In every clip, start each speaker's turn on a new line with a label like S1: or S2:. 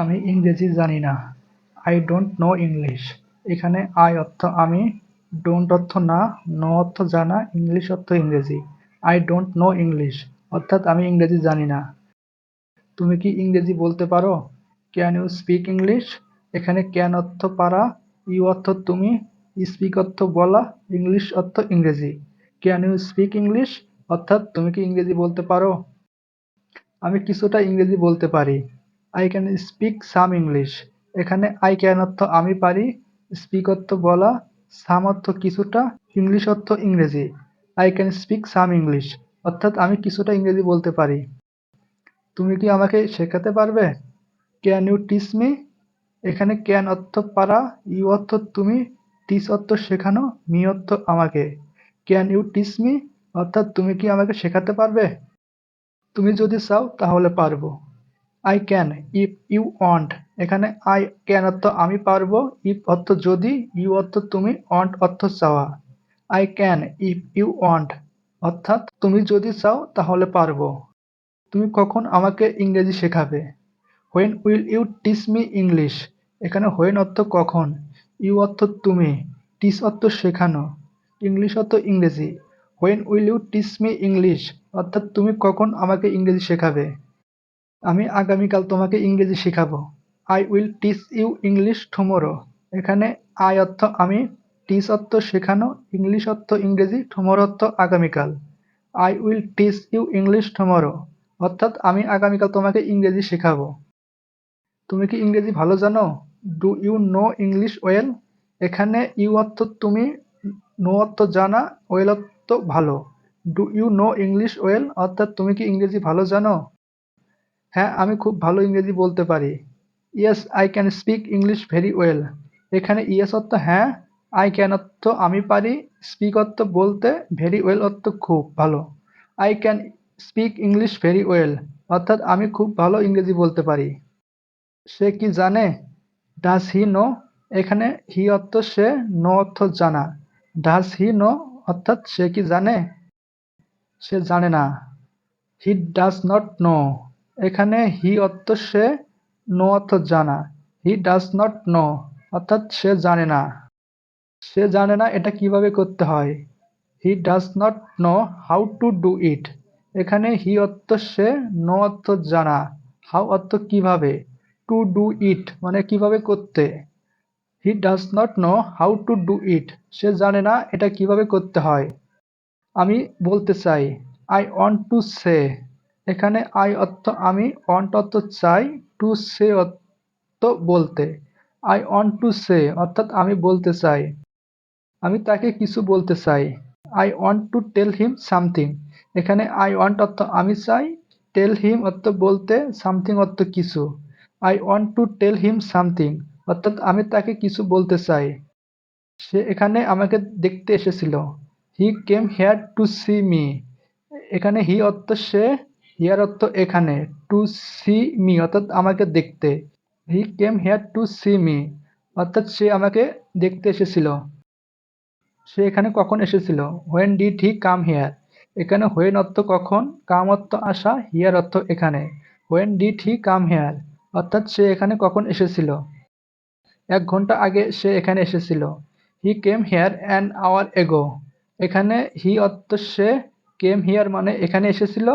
S1: আমি ইংরেজি জানি না। I don't know English. এখানে আই অর্থ আমি, ডোন্ট অর্থ না, নো অর্থ জানা, ইংলিশ অর্থ ইংরেজি। আই ডোন্ট নো ইংলিশ অর্থাৎ আমি ইংরেজি জানি না। তুমি কি ইংরেজি বলতে পারো? Can you speak English? এখানে ক্যান অর্থ পারা, ইউ অর্থ তুমি, স্পিক অর্থ বলা, ইংলিশ অর্থ ইংরেজি। ক্যান ইউ স্পিক ইংলিশ অর্থাৎ তুমি কি ইংরেজি বলতে পারো? আমি কিছুটা ইংরেজি বলতে পারি। I can speak some English. এখানে আই ক্যান অর্থ আমি পারি, স্পিক অর্থ বলা, সাম অর্থ কিছুটা, ইংলিশ অর্থ ইংরেজি। I can speak some English অর্থাৎ আমি কিছুটা ইংরেজি বলতে পারি। তুমি কি আমাকে শেখাতে পারবে? Can you teach me? এখানে ক্যান অর্থ পারা, ইউ অর্থ তুমি, টিচ অর্থ শেখানো, মি অর্থ আমাকে। ক্যান ইউ টিচ মি অর্থাৎ তুমি কি আমাকে শেখাতে পারবে? তুমি যদি চাও তাহলে পারবো। I can if you want. এখানে আই ক্যান অর্থ আমি পারবো, ইফ অর্থ যদি, ইউ অর্থ তুমি, ওয়ান্ট অর্থ চাওয়া। I can if you want অর্থাৎ তুমি যদি চাও তাহলে পারবো। তুমি কখন আমাকে ইংরেজি শেখাবে? When will you teach me English? এখানে হোয়েন অর্থ কখন, ইউ অর্থ তুমি, টিচ অর্থ শেখানো, ইংলিশ অর্থ ইংরেজি। When will you teach me English অর্থাৎ তুমি কখন আমাকে ইংরেজি শেখাবে? আমি আগামীকাল তোমাকে ইংরেজি শেখাবো। I will teach you English tomorrow. এখানে আই অর্থ আমি, টিচ অর্থ শেখানো, ইংলিশ অর্থ ইংরেজি, টুমোরো অর্থ আগামীকাল। I will teach you English tomorrow অর্থাৎ আমি আগামীকাল তোমাকে ইংরেজি শেখাবো। তুমি কি ইংরেজি ভালো জানো? Do you know English well? এখানে ইউ অর্থ তুমি, নো অর্থ জানা, ওয়েল অর্থ ভালো। Do you know English well অর্থাৎ তুমি কি ইংরেজি ভালো জানো? হ্যাঁ, আমি খুব ভালো ইংরেজি বলতে পারি। Yes I can speak English very well. এখানে ইয়েস অর্থ হ্যাঁ, আই ক্যান অর্থ আমি পারি, স্পিক অর্থ বলতে, ভেরি ওয়েল অর্থ খুব ভালো। I can speak English very well অর্থাৎ আমি খুব ভালো ইংরেজি বলতে পারি। সে কি জানে? Does he know? এখানে হি অর্থ সে, নো অর্থ জানা। ডাজ হি নো অর্থাৎ সে কি জানে? সে জানে না। হি ডাজ নট নো। এখানে হি অর্থ সে, নো অর্থ জানা। হি ডাজ নট নো অর্থাৎ সে জানে না। সে জানে না এটা কিভাবে করতে হয়। হি does not know how to do ইট। এখানে হি অর্থ সে, নো অর্থ জানা, হাউ অর্থ কিভাবে, টু ডু ইট মানে কিভাবে করতে। He does not know how to do it. সে জানে না এটা কিভাবে করতে হয়। আমি বলতে চাই। I want to say. এখানে আই অর্থ আমি, ওয়ান্ট অর্থ চাই, টু সে অর্থ বলতে। আই ওয়ান্ট টু সে অর্থাৎ আমি বলতে চাই। আমি তাকে কিছু বলতে চাই। I want to tell him something. এখানে আই ওয়ান্ট অর্থ আমি চাই, টেল হিম অর্থ বলতে, সামথিং অর্থ কিছু। I want to tell him something অর্থাৎ আমি তাকে কিছু বলতে চাই। সে এখানে আমাকে দেখতে এসেছিল। He came here to see me. এখানে হি অর্থ সে, হিয়ার অর্থ এখানে, টু সি মি অর্থাৎ আমাকে দেখতে। He came here to see me অর্থাৎ সে আমাকে দেখতে এসেছিল। সে এখানে কখন এসেছিল? When did he come here? এখানে হোয়েন অর্থ কখন, কাম অর্থ আসা, হিয়ার অর্থ এখানে। When did he come here অর্থাৎ সে এখানে কখন এসেছিল? 1 ঘন্টা আগে সে এখানে এসেছিল। He came here an hour ago. এখানে হি অর্থ সে, কেম হিয়ার মানে এখানে এসেছিল,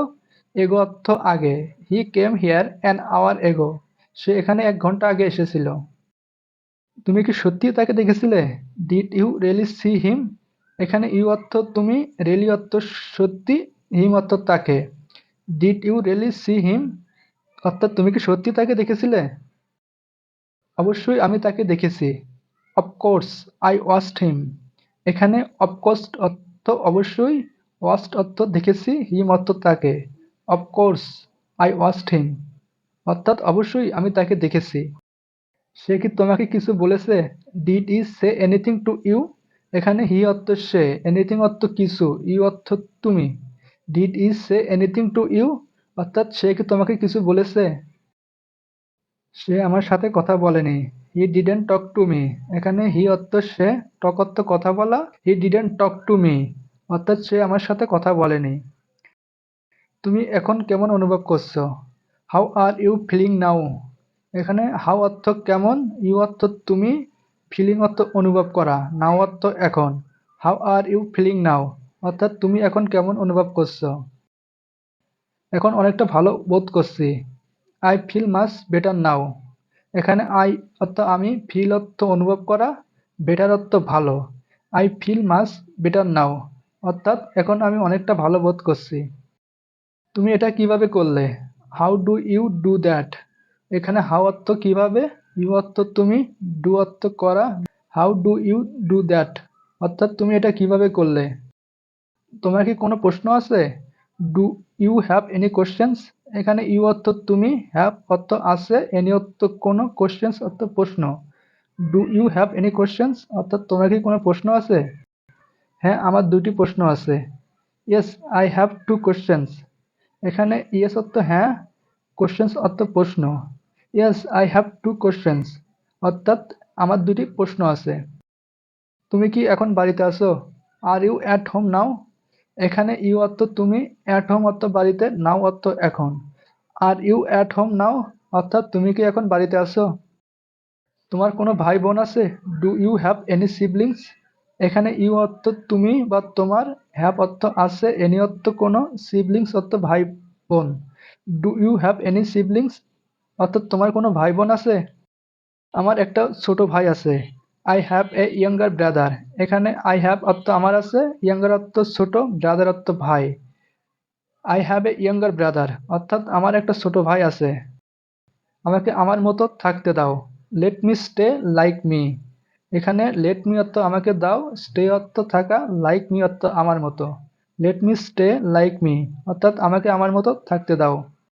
S1: এগো অর্থ আগে। He came here an hour ago. সে এখানে 1 ঘন্টা আগে এসেছিল। তুমি কি সত্যিই তাকে দেখেছিলে? Did you really see him? এখানে ইউ অর্থ তুমি, রিয়েলি অর্থ সত্যি, হিম অর্থ তাকে। Did you really see him অর্থাৎ তুমি কি সত্যি তাকে দেখেছিলে? অবশ্যই আমি তাকে দেখেছি। অফকোর্স আই ওয়াচড হিম। এখানে অফকোর্স অর্থ অবশ্যই, ওয়াচড অর্থ দেখেছি, হিম অর্থ তাকে। অফকোর্স আই ওয়াচড হিম অর্থাৎ অবশ্যই আমি তাকে দেখেছি। সে কি তোমাকে কিছু বলেছে? Did he say anything to you? এখানে হি অর্থ সে, এনিথিং অর্থ কিছু, ইউ অর্থ তুমি। Did he say anything to you অর্থাৎ সে কি তোমাকে কিছু বলেছে? সে আমার সাথে কথা বলেনি। He didn't talk to me. এখানে হি অর্থ সে, টক অর্থ কথা বলা, he didn't talk to me অর্থাৎ সে আমার সাথে কথা বলেনি। তুমি এখন কেমন অনুভব করছো? How are you feeling now? এখানে হাউ অর্থ কেমন, ইউ অর্থ তুমি, ফিলিং অর্থ অনুভব করা, নাও অর্থ এখন। How are you feeling now অর্থাৎ তুমি এখন কেমন অনুভব করছো। এখন অনেকটা ভালো বোধ করছি। I feel much better now. এখানে আই অর্থ আমি, ফিল অর্থ অনুভব করা, বেটার অর্থ ভালো। I feel much better now অর্থাৎ এখন আমি অনেকটা ভালো বোধ করছি। তুমি এটা কিভাবে করলে, how do you do that. এখানে হাউ অর্থ কিভাবে, ইউ অর্থ তুমি, ডু অর্থ করা, how do you do that অর্থাৎ তুমি এটা কিভাবে করলে। তোমার কি কোনো প্রশ্ন আছে, do you have any questions. এখানে ইউ অর্থ তুমি, হ্যাভ অর্থ আছে, এনি অর্থ কোনো, কোশ্চেন্স অর্থ প্রশ্ন। Do you have any questions অর্থাৎ তোমার কি কোনো প্রশ্ন আছে। হ্যাঁ, আমার দুটি প্রশ্ন আছে। Yes I have to questions. এখানে ইয়েস অর্থ হ্যাঁ, কোশ্চেন্স অর্থ প্রশ্ন। Yes I have to questions অর্থাৎ আমার দুটি প্রশ্ন আছে। তুমি কি এখন বাড়িতে আছো, are you at home now. এখানে ইউ অর্থ তুমি, অ্যাট হোম অর্থ বাড়িতে, নাও অর্থ এখন। Are you at home now অর্থাৎ তুমি কি এখন বাড়িতে আছো। তোমার কোনো ভাই বোন আছে, do you have any siblings. এখানে ইউ অর্থ তুমি বা তোমার, হ্যাভ অর্থ আছে, এনি অর্থ কোনো, সিবলিংস অর্থ ভাই বোন। Do you have any siblings অর্থাৎ তোমার কোনো ভাই বোন আছে। আমার একটা ছোট ভাই আছে। I have a younger brother. এখানে আই হ্যাভ অর্থ আমার আছে, ইয়াঙ্গার অর্থ ছোট, ব্রাদার অর্থ ভাই। I have a younger brother অর্থাৎ আমার একটা ছোট ভাই আছে। আমাকে আমার মতো থাকতে দাও। Let me stay like me. এখানে লেট মি অর্থ আমাকে দাও, স্টে অর্থ থাকা, লাইক মি অর্থ আমার মতো। Let me stay like me অর্থাৎ আমাকে আমার মতো থাকতে দাও।